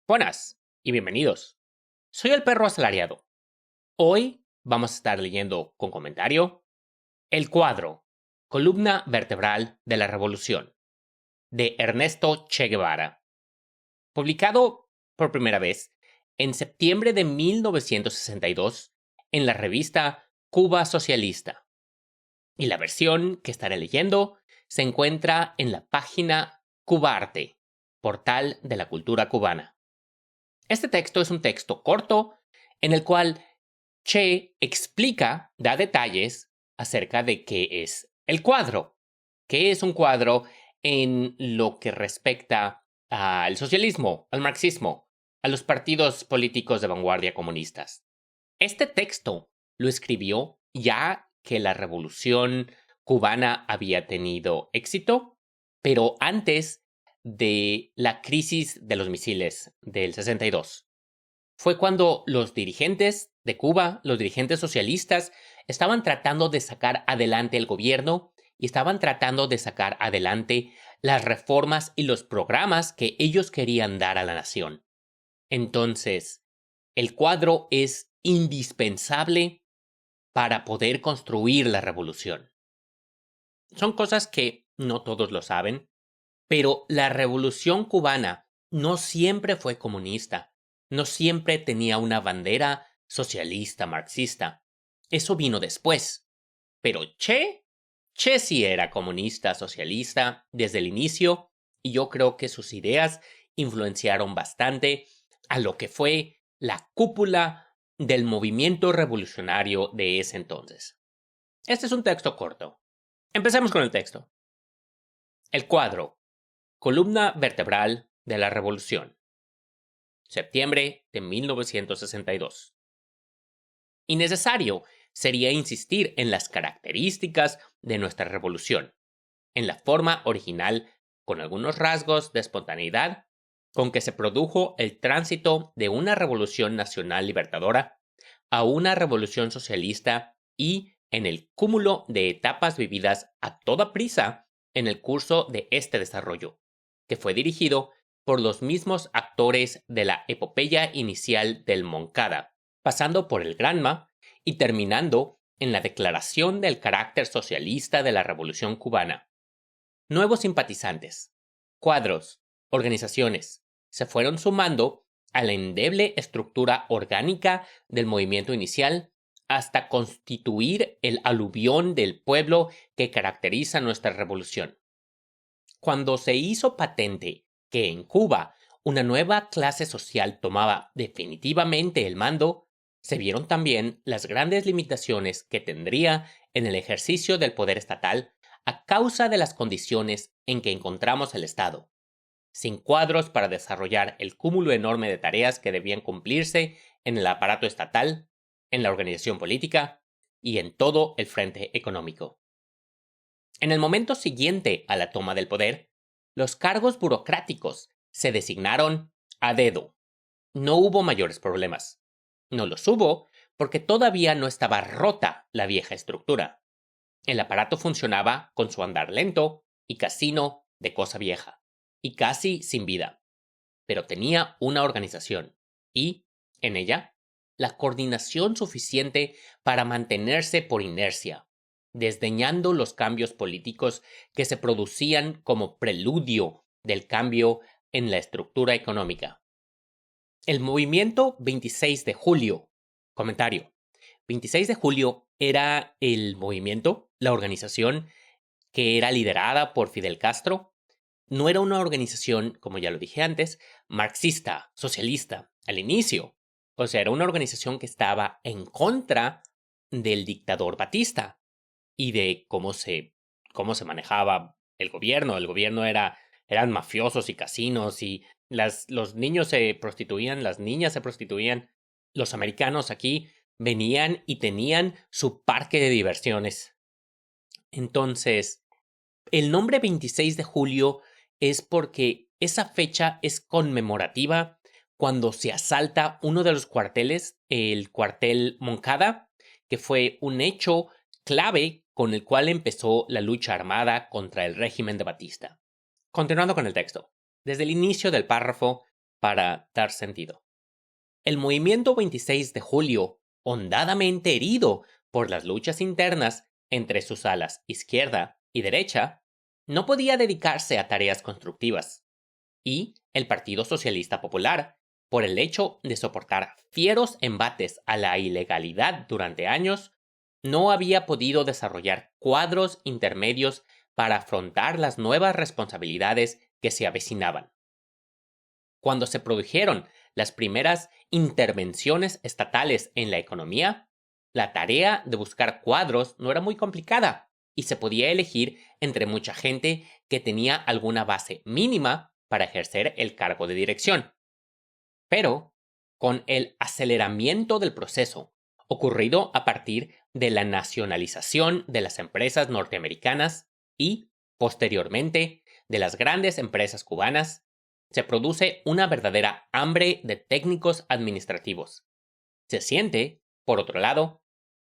Buenas y bienvenidos. Soy el perro asalariado. Hoy vamos a estar leyendo con comentario El cuadro, columna vertebral de la revolución, de Ernesto Che Guevara, publicado por primera vez en septiembre de 1962 en la revista Cuba Socialista. Y la versión que estaré leyendo se encuentra en la página Cubarte, portal de la cultura cubana. Este texto es un texto corto en el cual Che explica, da detalles acerca de qué es el cuadro. ¿Qué es un cuadro en lo que respecta al socialismo, al marxismo, a los partidos políticos de vanguardia comunistas? Este texto lo escribió ya que la revolución cubana había tenido éxito, pero antes de la crisis de los misiles del 62. Fue cuando los dirigentes de Cuba, los dirigentes socialistas, estaban tratando de sacar adelante el gobierno y estaban tratando de sacar adelante las reformas y los programas que ellos querían dar a la nación. Entonces, el cuadro es indispensable para poder construir la revolución. Son cosas que no todos lo saben, pero la revolución cubana no siempre fue comunista, no siempre tenía una bandera socialista, marxista. Eso vino después. Pero Che sí era comunista, socialista desde el inicio, y yo creo que sus ideas influenciaron bastante a lo que fue la cúpula del movimiento revolucionario de ese entonces. Este es un texto corto. Empecemos con el texto. El cuadro. Columna vertebral de la revolución. Septiembre de 1962. Innecesario sería insistir en las características de nuestra revolución, en la forma original, con algunos rasgos de espontaneidad, con que se produjo el tránsito de una revolución nacional libertadora a una revolución socialista y en el cúmulo de etapas vividas a toda prisa en el curso de este desarrollo, que fue dirigido por los mismos actores de la epopeya inicial del Moncada, pasando por el Granma y terminando en la declaración del carácter socialista de la Revolución cubana. Nuevos simpatizantes, cuadros, organizaciones, se fueron sumando a la endeble estructura orgánica del movimiento inicial hasta constituir el aluvión del pueblo que caracteriza nuestra revolución. Cuando se hizo patente que en Cuba una nueva clase social tomaba definitivamente el mando, se vieron también las grandes limitaciones que tendría en el ejercicio del poder estatal a causa de las condiciones en que encontramos el Estado, sin cuadros para desarrollar el cúmulo enorme de tareas que debían cumplirse en el aparato estatal, en la organización política y en todo el frente económico. En el momento siguiente a la toma del poder, los cargos burocráticos se designaron a dedo. No hubo mayores problemas. No los hubo porque todavía no estaba rota la vieja estructura. El aparato funcionaba con su andar lento y casino de cosa vieja, y casi sin vida. Pero tenía una organización y, en ella, la coordinación suficiente para mantenerse por inercia, desdeñando los cambios políticos que se producían como preludio del cambio en la estructura económica. El movimiento 26 de julio. Comentario. 26 de julio era el movimiento, la organización que era liderada por Fidel Castro. No era una organización, como ya lo dije antes, marxista, socialista, al inicio. O sea, era una organización que estaba en contra del dictador Batista y de cómo se manejaba el gobierno. El gobierno eran mafiosos y casinos y los niños se prostituían, las niñas se prostituían. Los americanos aquí venían y tenían su parque de diversiones. Entonces, el nombre 26 de julio es porque esa fecha es conmemorativa cuando se asalta uno de los cuarteles, el cuartel Moncada, que fue un hecho clave con el cual empezó la lucha armada contra el régimen de Batista. Continuando con el texto. Desde el inicio del párrafo, para dar sentido. El movimiento 26 de julio, hondamente herido por las luchas internas entre sus alas izquierda y derecha, no podía dedicarse a tareas constructivas. Y el Partido Socialista Popular, por el hecho de soportar fieros embates a la ilegalidad durante años, no había podido desarrollar cuadros intermedios para afrontar las nuevas responsabilidades que se avecinaban. Cuando se produjeron las primeras intervenciones estatales en la economía, la tarea de buscar cuadros no era muy complicada y se podía elegir entre mucha gente que tenía alguna base mínima para ejercer el cargo de dirección. Pero, con el aceleramiento del proceso, ocurrido a partir de la nacionalización de las empresas norteamericanas y, posteriormente, de las grandes empresas cubanas, se produce una verdadera hambre de técnicos administrativos. Se siente, por otro lado,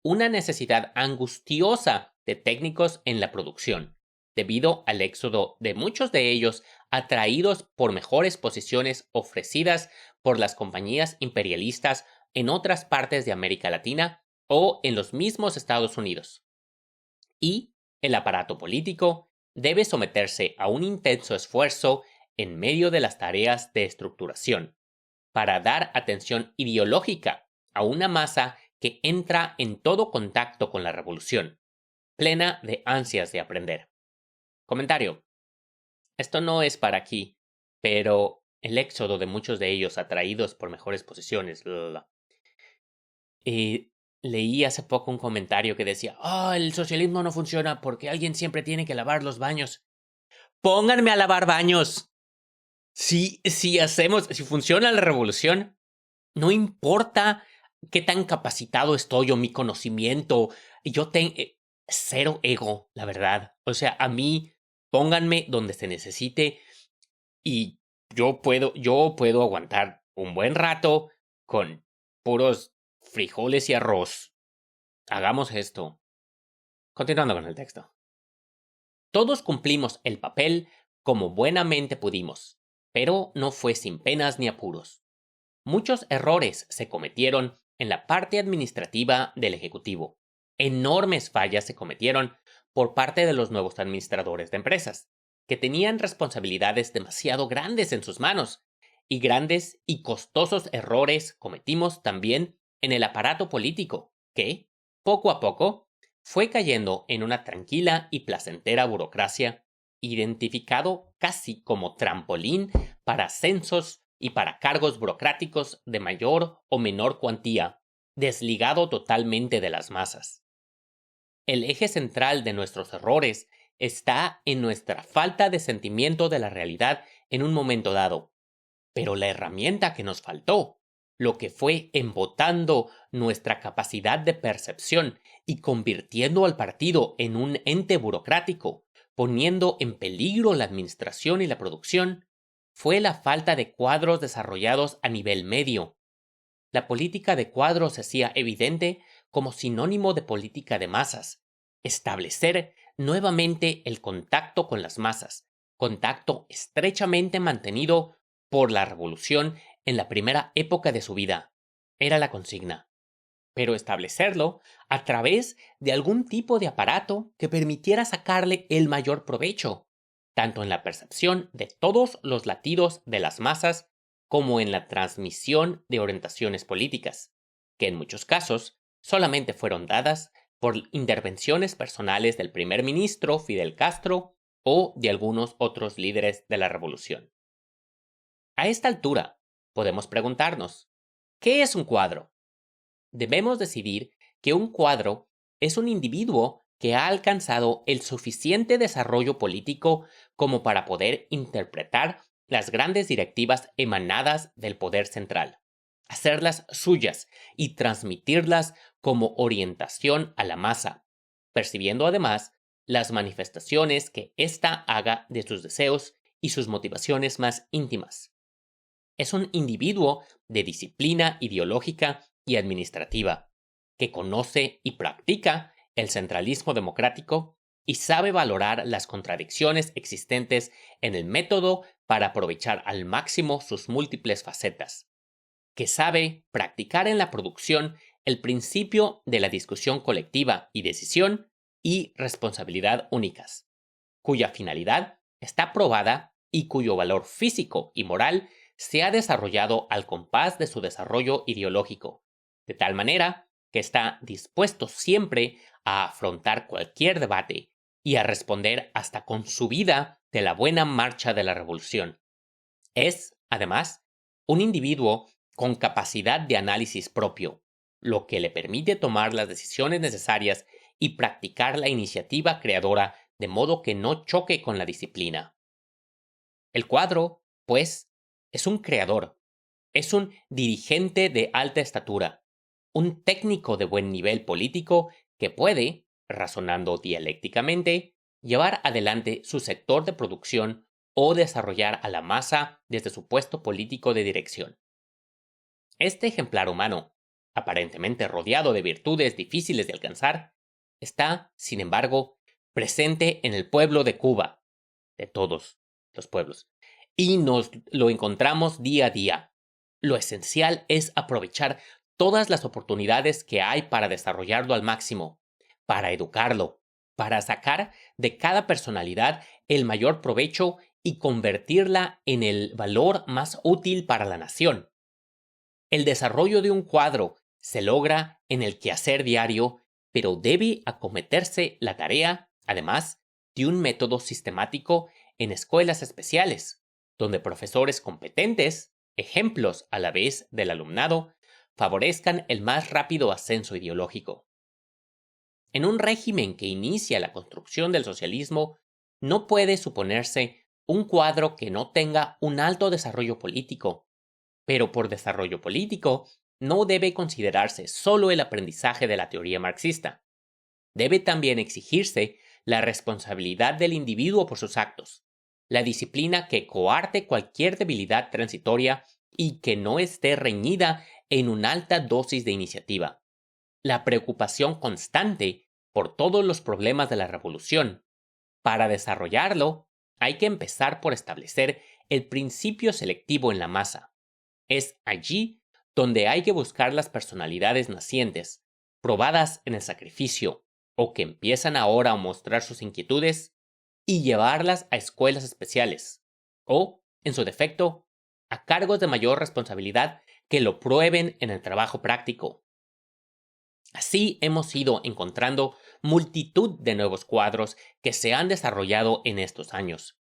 una necesidad angustiosa de técnicos en la producción, debido al éxodo de muchos de ellos atraídos por mejores posiciones ofrecidas por las compañías imperialistas en otras partes de América Latina o en los mismos Estados Unidos. Y el aparato político debe someterse a un intenso esfuerzo en medio de las tareas de estructuración, para dar atención ideológica a una masa que entra en todo contacto con la revolución, plena de ansias de aprender. Comentario. Esto no es para aquí, pero el éxodo de muchos de ellos atraídos por mejores posiciones. Leí hace poco un comentario que decía, el socialismo no funciona porque alguien siempre tiene que lavar los baños. ¡Pónganme a lavar baños! Si funciona la revolución, no importa qué tan capacitado estoy o mi conocimiento, yo tengo cero ego, la verdad. O sea, a mí, pónganme donde se necesite y yo puedo aguantar un buen rato con puros frijoles y arroz. Hagamos esto. Continuando con el texto. Todos cumplimos el papel como buenamente pudimos, pero no fue sin penas ni apuros. Muchos errores se cometieron en la parte administrativa del Ejecutivo. Enormes fallas se cometieron por parte de los nuevos administradores de empresas, que tenían responsabilidades demasiado grandes en sus manos, y grandes y costosos errores cometimos también en el aparato político, que, poco a poco, fue cayendo en una tranquila y placentera burocracia, identificado casi como trampolín para ascensos y para cargos burocráticos de mayor o menor cuantía, desligado totalmente de las masas. El eje central de nuestros errores está en nuestra falta de sentimiento de la realidad en un momento dado. Pero la herramienta que nos faltó, lo que fue embotando nuestra capacidad de percepción y convirtiendo al partido en un ente burocrático, poniendo en peligro la administración y la producción, fue la falta de cuadros desarrollados a nivel medio. La política de cuadros se hacía evidente como sinónimo de política de masas. Establecer nuevamente el contacto con las masas, contacto estrechamente mantenido por la revolución en la primera época de su vida, era la consigna. Pero establecerlo a través de algún tipo de aparato que permitiera sacarle el mayor provecho, tanto en la percepción de todos los latidos de las masas como en la transmisión de orientaciones políticas, que en muchos casos solamente fueron dadas por intervenciones personales del primer ministro Fidel Castro o de algunos otros líderes de la revolución. A esta altura, podemos preguntarnos, ¿qué es un cuadro? Debemos decidir que un cuadro es un individuo que ha alcanzado el suficiente desarrollo político como para poder interpretar las grandes directivas emanadas del poder central, hacerlas suyas y transmitirlas como orientación a la masa, percibiendo además las manifestaciones que ésta haga de sus deseos y sus motivaciones más íntimas. Es un individuo de disciplina ideológica y administrativa, que conoce y practica el centralismo democrático y sabe valorar las contradicciones existentes en el método para aprovechar al máximo sus múltiples facetas, que sabe practicar en la producción el principio de la discusión colectiva y decisión y responsabilidad únicas, cuya finalidad está probada y cuyo valor físico y moral se ha desarrollado al compás de su desarrollo ideológico, de tal manera que está dispuesto siempre a afrontar cualquier debate y a responder hasta con su vida de la buena marcha de la revolución. Es, además, un individuo con capacidad de análisis propio, lo que le permite tomar las decisiones necesarias y practicar la iniciativa creadora de modo que no choque con la disciplina. El cuadro, pues, es un creador, es un dirigente de alta estatura, un técnico de buen nivel político que puede, razonando dialécticamente, llevar adelante su sector de producción o desarrollar a la masa desde su puesto político de dirección. Este ejemplar humano, aparentemente rodeado de virtudes difíciles de alcanzar, está, sin embargo, presente en el pueblo de Cuba, de todos los pueblos, y nos lo encontramos día a día. Lo esencial es aprovechar todas las oportunidades que hay para desarrollarlo al máximo, para educarlo, para sacar de cada personalidad el mayor provecho y convertirla en el valor más útil para la nación. El desarrollo de un cuadro se logra en el quehacer diario, pero debe acometerse la tarea, además, de un método sistemático en escuelas especiales, donde profesores competentes, ejemplos a la vez del alumnado, favorezcan el más rápido ascenso ideológico. En un régimen que inicia la construcción del socialismo, no puede suponerse un cuadro que no tenga un alto desarrollo político, pero por desarrollo político no debe considerarse solo el aprendizaje de la teoría marxista. Debe también exigirse la responsabilidad del individuo por sus actos, la disciplina que coarte cualquier debilidad transitoria y que no esté reñida en una alta dosis de iniciativa, la preocupación constante por todos los problemas de la revolución. Para desarrollarlo, hay que empezar por establecer el principio selectivo en la masa. Es allí donde hay que buscar las personalidades nacientes, probadas en el sacrificio, o que empiezan ahora a mostrar sus inquietudes, y llevarlas a escuelas especiales, o, en su defecto, a cargos de mayor responsabilidad que lo prueben en el trabajo práctico. Así hemos ido encontrando multitud de nuevos cuadros que se han desarrollado en estos años.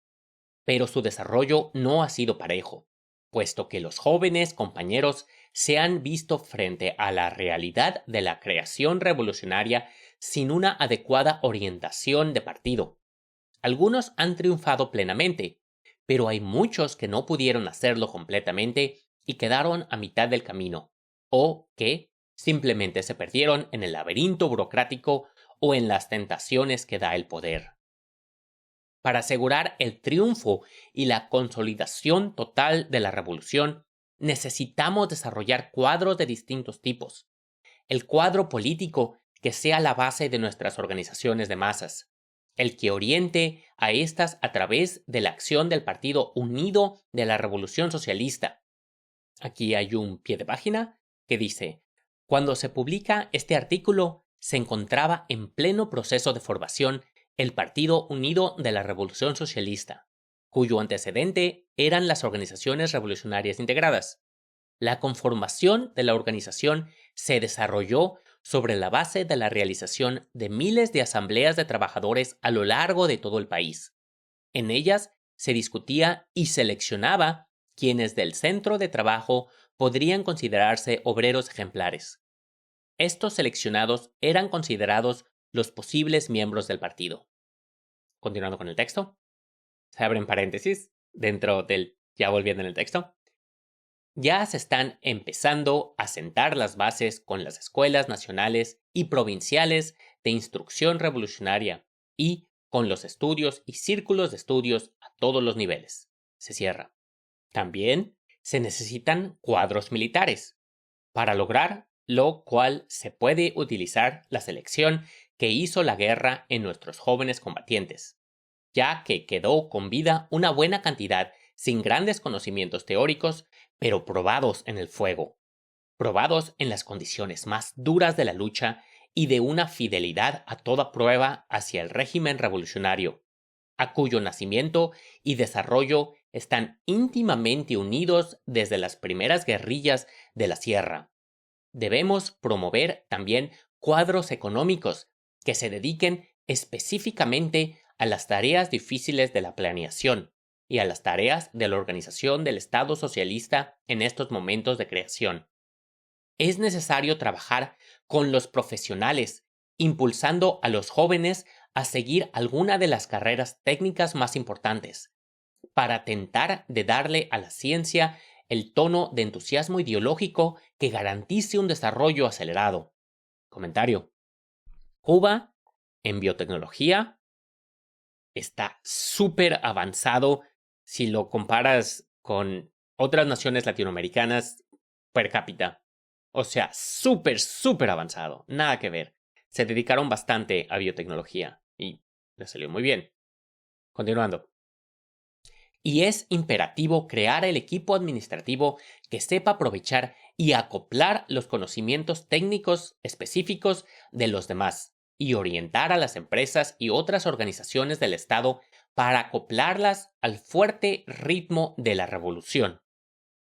Pero su desarrollo no ha sido parejo, puesto que los jóvenes compañeros se han visto frente a la realidad de la creación revolucionaria sin una adecuada orientación de partido. Algunos han triunfado plenamente, pero hay muchos que no pudieron hacerlo completamente y quedaron a mitad del camino, o que simplemente se perdieron en el laberinto burocrático o en las tentaciones que da el poder. Para asegurar el triunfo y la consolidación total de la revolución, necesitamos desarrollar cuadros de distintos tipos. El cuadro político que sea la base de nuestras organizaciones de masas, el que oriente a estas a través de la acción del Partido Unido de la Revolución Socialista. Aquí hay un pie de página que dice: cuando se publica este artículo, se encontraba en pleno proceso de formación el Partido Unido de la Revolución Socialista, cuyo antecedente eran las organizaciones revolucionarias integradas. La conformación de la organización se desarrolló sobre la base de la realización de miles de asambleas de trabajadores a lo largo de todo el país. En ellas se discutía y seleccionaba quienes del centro de trabajo podrían considerarse obreros ejemplares. Estos seleccionados eran considerados los posibles miembros del partido. Continuando con el texto, se abren paréntesis dentro del, ya volviendo en el texto. Ya se están empezando a sentar las bases con las escuelas nacionales y provinciales de instrucción revolucionaria y con los estudios y círculos de estudios a todos los niveles. Se cierra. También se necesitan cuadros militares, para lograr lo cual se puede utilizar la selección que hizo la guerra en nuestros jóvenes combatientes, ya que quedó con vida una buena cantidad sin grandes conocimientos teóricos, pero probados en el fuego, probados en las condiciones más duras de la lucha y de una fidelidad a toda prueba hacia el régimen revolucionario, a cuyo nacimiento y desarrollo están íntimamente unidos desde las primeras guerrillas de la sierra. Debemos promover también cuadros económicos que se dediquen específicamente a las tareas difíciles de la planeación y a las tareas de la organización del Estado socialista en estos momentos de creación. Es necesario trabajar con los profesionales, impulsando a los jóvenes a seguir alguna de las carreras técnicas más importantes, para tentar de darle a la ciencia el tono de entusiasmo ideológico que garantice un desarrollo acelerado. Comentario. Cuba, en biotecnología, está súper avanzado si lo comparas con otras naciones latinoamericanas per cápita. O sea, súper, súper avanzado. Nada que ver. Se dedicaron bastante a biotecnología y les salió muy bien. Continuando. Y es imperativo crear el equipo administrativo que sepa aprovechar y acoplar los conocimientos técnicos específicos de los demás y orientar a las empresas y otras organizaciones del Estado para acoplarlas al fuerte ritmo de la revolución.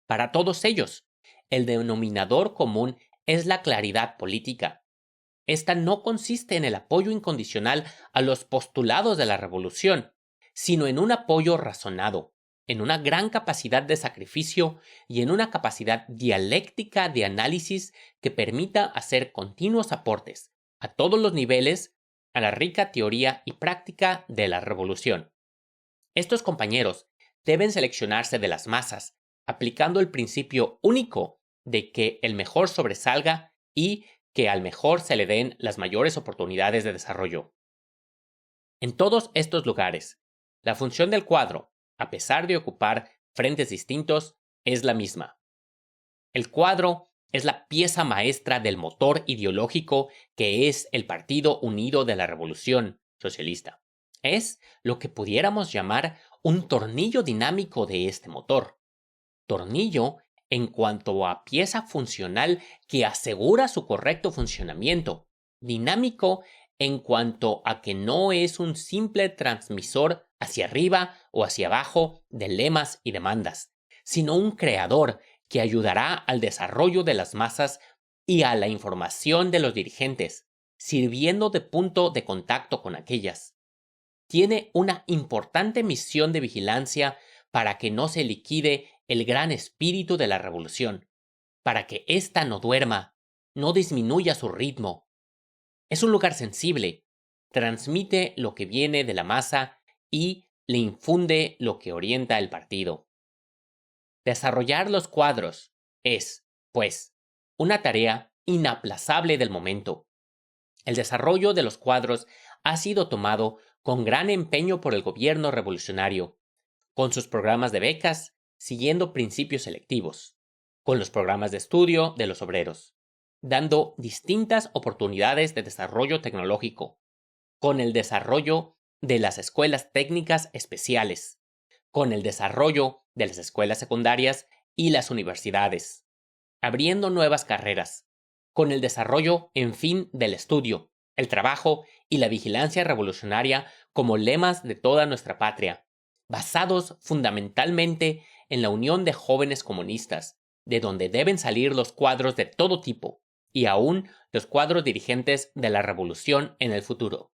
Para todos ellos, el denominador común es la claridad política. Esta no consiste en el apoyo incondicional a los postulados de la revolución, sino en un apoyo razonado, en una gran capacidad de sacrificio y en una capacidad dialéctica de análisis que permita hacer continuos aportes a todos los niveles a la rica teoría y práctica de la revolución. Estos compañeros deben seleccionarse de las masas, aplicando el principio único de que el mejor sobresalga y que al mejor se le den las mayores oportunidades de desarrollo. En todos estos lugares, la función del cuadro, a pesar de ocupar frentes distintos, es la misma. El cuadro es la pieza maestra del motor ideológico que es el Partido Unido de la Revolución Socialista. Es lo que pudiéramos llamar un tornillo dinámico de este motor. Tornillo en cuanto a pieza funcional que asegura su correcto funcionamiento. Dinámico en cuanto a que no es un simple transmisor hacia arriba o hacia abajo de lemas y demandas, sino un creador que ayudará al desarrollo de las masas y a la información de los dirigentes, sirviendo de punto de contacto con aquellas. Tiene una importante misión de vigilancia para que no se liquide el gran espíritu de la revolución, para que ésta no duerma, no disminuya su ritmo. Es un lugar sensible, transmite lo que viene de la masa y le infunde lo que orienta el partido. Desarrollar los cuadros es, pues, una tarea inaplazable del momento. El desarrollo de los cuadros ha sido tomado con gran empeño por el gobierno revolucionario, con sus programas de becas, siguiendo principios selectivos, con los programas de estudio de los obreros, dando distintas oportunidades de desarrollo tecnológico, con el desarrollo de las escuelas técnicas especiales, con el desarrollo de las escuelas secundarias y las universidades, abriendo nuevas carreras, con el desarrollo, en fin, del estudio, el trabajo y la vigilancia revolucionaria como lemas de toda nuestra patria, basados fundamentalmente en la unión de jóvenes comunistas, de donde deben salir los cuadros de todo tipo, y aún los cuadros dirigentes de la revolución en el futuro.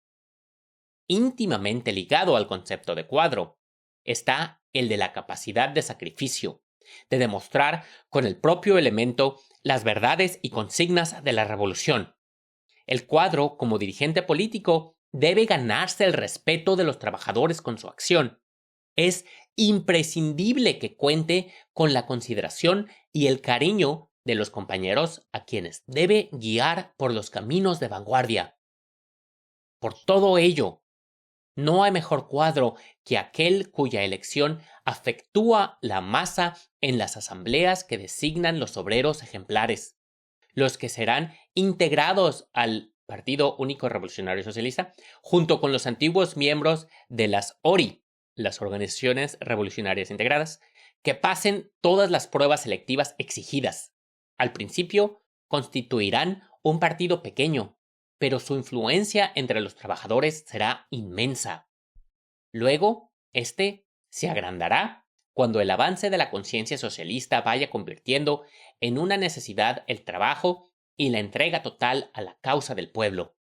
Íntimamente ligado al concepto de cuadro está el de la capacidad de sacrificio, de demostrar con el propio elemento las verdades y consignas de la revolución. El cuadro, como dirigente político, debe ganarse el respeto de los trabajadores con su acción. Es imprescindible que cuente con la consideración y el cariño de los compañeros a quienes debe guiar por los caminos de vanguardia. Por todo ello, no hay mejor cuadro que aquel cuya elección afectúa la masa en las asambleas que designan los obreros ejemplares, los que serán integrados al Partido Único Revolucionario Socialista, junto con los antiguos miembros de las ORI, las organizaciones revolucionarias integradas, que pasen todas las pruebas selectivas exigidas. Al principio, constituirán un partido pequeño, pero su influencia entre los trabajadores será inmensa. Luego, este se agrandará cuando el avance de la conciencia socialista vaya convirtiendo en una necesidad el trabajo y la entrega total a la causa del pueblo.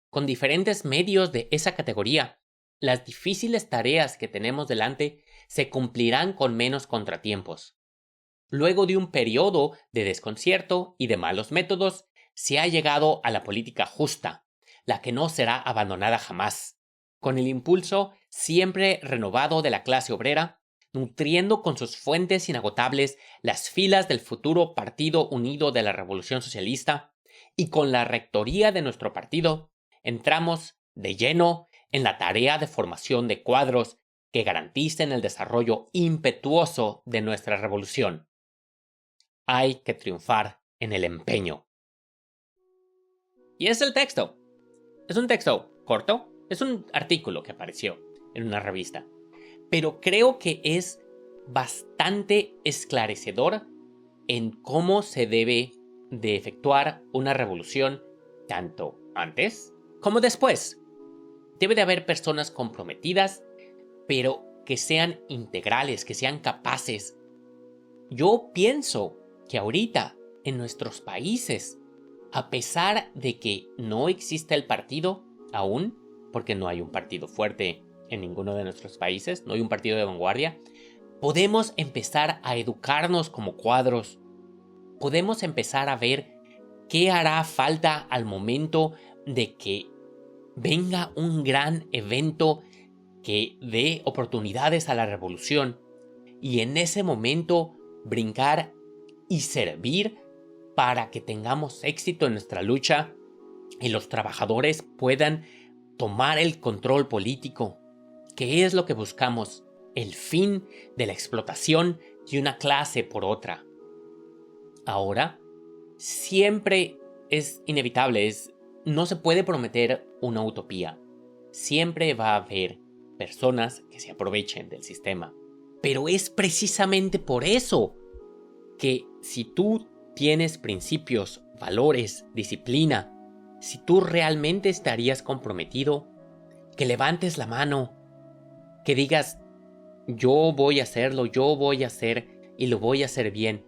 Con diferentes medios de esa categoría, las difíciles tareas que tenemos delante se cumplirán con menos contratiempos. Luego de un periodo de desconcierto y de malos métodos, se ha llegado a la política justa, la que no será abandonada jamás, con el impulso siempre renovado de la clase obrera, nutriendo con sus fuentes inagotables las filas del futuro Partido Unido de la Revolución Socialista, y con la rectoría de nuestro partido, entramos de lleno en la tarea de formación de cuadros que garanticen el desarrollo impetuoso de nuestra revolución. Hay que triunfar en el empeño. Y es el texto. Es un texto corto, es un artículo que apareció en una revista, pero creo que es bastante esclarecedor en cómo se debe de efectuar una revolución tanto antes como después. Debe de haber personas comprometidas, pero que sean integrales, que sean capaces. Yo pienso que ahorita, en nuestros países, a pesar de que no existe el partido aún, porque no hay un partido fuerte en ninguno de nuestros países, no hay un partido de vanguardia, podemos empezar a educarnos como cuadros. Podemos empezar a ver qué hará falta al momento de que venga un gran evento que dé oportunidades a la revolución, y en ese momento brincar y servir para que tengamos éxito en nuestra lucha y los trabajadores puedan tomar el control político. ¿Qué es lo que buscamos? El fin de la explotación de una clase por otra. Ahora, siempre es inevitable, no se puede prometer una utopía. Siempre va a haber personas que se aprovechen del sistema. Pero es precisamente por eso que si tú tienes principios, valores, disciplina, si tú realmente estarías comprometido, que levantes la mano, que digas, yo voy a hacerlo, yo voy a hacer y lo voy a hacer bien.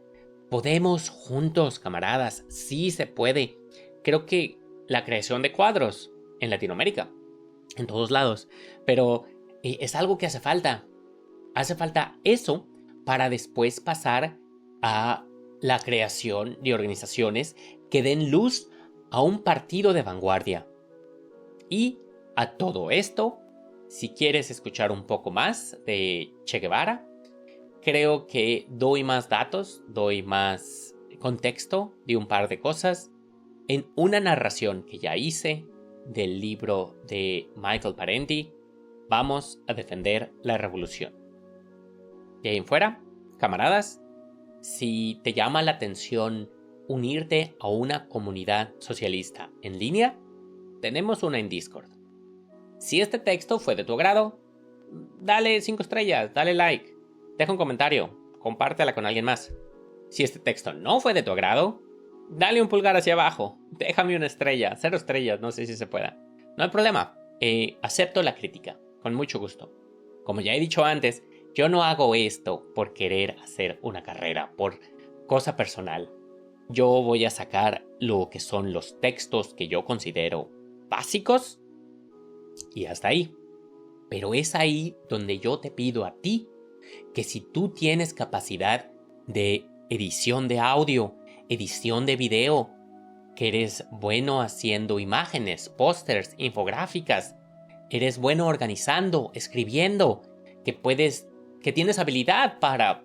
Podemos juntos, camaradas, sí se puede. Creo que la creación de cuadros en Latinoamérica, en todos lados, pero es algo que hace falta. Hace falta eso para después pasar a la creación de organizaciones que den luz a un partido de vanguardia. Y a todo esto, si quieres escuchar un poco más de Che Guevara, creo que doy más datos, doy más contexto de un par de cosas en una narración que ya hice del libro de Michael Parenti, Vamos a defender la revolución. De ahí en fuera, camaradas, si te llama la atención unirte a una comunidad socialista en línea, tenemos una en Discord. Si este texto fue de tu agrado, dale 5 estrellas, dale like, deja un comentario, compártela con alguien más. Si este texto no fue de tu agrado, dale un pulgar hacia abajo, déjame una estrella, 0 estrellas, no sé si se pueda. No hay problema, acepto la crítica, con mucho gusto. Como ya he dicho antes, yo no hago esto por querer hacer una carrera, por cosa personal. Yo voy a sacar lo que son los textos que yo considero básicos y hasta ahí. Pero es ahí donde yo te pido a ti que si tú tienes capacidad de edición de audio, edición de video, que eres bueno haciendo imágenes, pósters, infográficas, eres bueno organizando, escribiendo, que tienes habilidad para,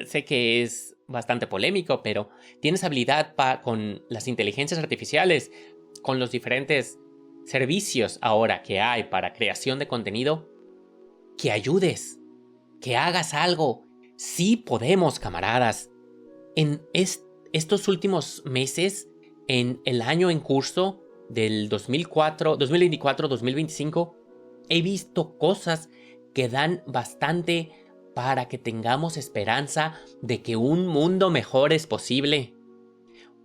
sé que es bastante polémico, pero tienes habilidad con las inteligencias artificiales, con los diferentes servicios ahora que hay para creación de contenido, que ayudes, que hagas algo. Sí podemos, camaradas. En estos últimos meses, en el año en curso del 2024-2025, he visto cosas que dan bastante para que tengamos esperanza de que un mundo mejor es posible.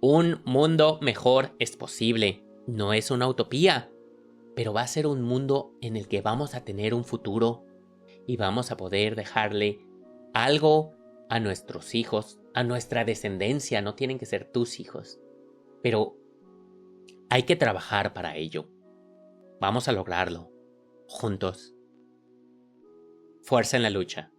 Un mundo mejor es posible. No es una utopía, pero va a ser un mundo en el que vamos a tener un futuro y vamos a poder dejarle algo a nuestros hijos, a nuestra descendencia. No tienen que ser tus hijos, pero hay que trabajar para ello. Vamos a lograrlo, juntos. Fuerza en la lucha.